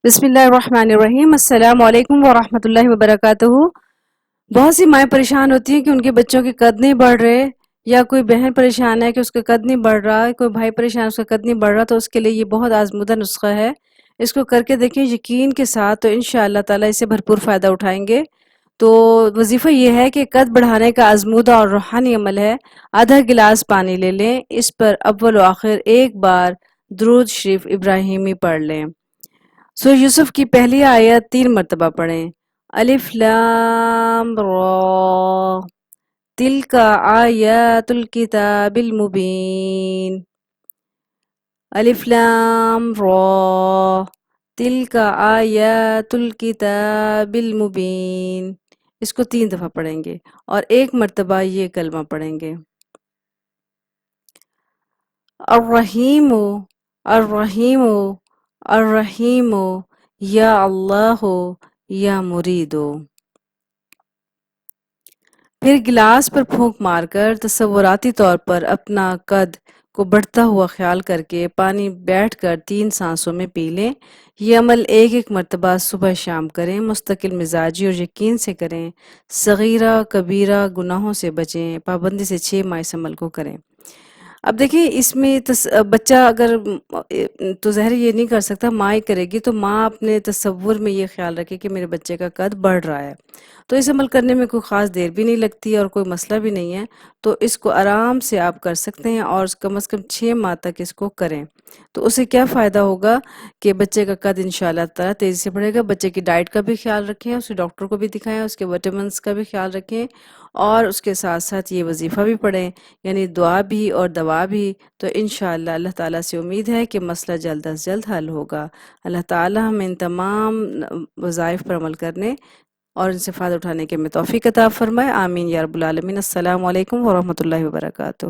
بسم اللہ الرحمن الرحیم۔ السلام علیکم ورحمۃ اللہ وبرکاتہ۔ بہت سی مائیں پریشان ہوتی ہیں کہ ان کے بچوں کے قد نہیں بڑھ رہے، یا کوئی بہن پریشان ہے کہ اس کا قد نہیں بڑھ رہا، کوئی بھائی پریشان ہے اس کا قد نہیں بڑھ رہا، تو اس کے لیے یہ بہت آزمودہ نسخہ ہے۔ اس کو کر کے دیکھیں یقین کے ساتھ، تو انشاءاللہ تعالیٰ اس سے بھرپور فائدہ اٹھائیں گے۔ تو وظیفہ یہ ہے کہ قد بڑھانے کا آزمودہ اور روحانی عمل ہے۔ آدھا گلاس پانی لے لیں، اس پر اول و آخر ایک بار درود شریف ابراہیمی پڑھ لیں۔ سورہ یوسف کی پہلی آیت 3 مرتبہ پڑھیں۔ الف لام را تلک آیات الکتاب المبین۔ الف لام را تلک آیات الکتاب المبین۔ اس کو 3 دفعہ پڑھیں گے اور 1 مرتبہ یہ کلمہ پڑھیں گے۔ الرحیم الرحیم الرحیم یا اللہ یا مریدو۔ پھر گلاس پر پھونک مار کر تصوراتی طور پر اپنا قد کو بڑھتا ہوا خیال کر کے پانی بیٹھ کر 3 سانسوں میں پی لیں۔ یہ عمل 1 مرتبہ صبح شام کریں، مستقل مزاجی اور یقین سے کریں، صغیرہ کبیرہ گناہوں سے بچیں، پابندی سے 6 ماہ اس عمل کو کریں۔ اب دیکھیں اس میں بچہ اگر تو ظاہر یہ نہیں کر سکتا، ماں ہی کرے گی، تو ماں اپنے تصور میں یہ خیال رکھے کہ میرے بچے کا قد بڑھ رہا ہے، تو اس عمل کرنے میں کوئی خاص دیر بھی نہیں لگتی اور کوئی مسئلہ بھی نہیں ہے، تو اس کو آرام سے آپ کر سکتے ہیں اور کم از کم 6 ماہ تک اس کو کریں۔ تو اسے کیا فائدہ ہوگا کہ بچے کا قد انشاءاللہ تعالیٰ تیزی سے بڑھے گا۔ بچے کی ڈائٹ کا بھی خیال رکھیں، اسے ڈاکٹر کو بھی دکھائیں، اس کے وٹامنس کا بھی خیال رکھیں، اور اس کے ساتھ ساتھ یہ وظیفہ بھی پڑھیں، یعنی دعا بھی اور دوا بھی۔ تو انشاءاللہ اللہ تعالیٰ سے امید ہے کہ مسئلہ جلد از جلد حل ہوگا۔ اللہ تعالیٰ ہمیں ان تمام وظائف پر عمل کرنے اور ان سے فائدہ اٹھانے کے ہمیں توفیق عطا فرمائے۔ آمین یا رب العالمین۔ السلام علیکم ورحمۃ اللہ وبرکاتہ۔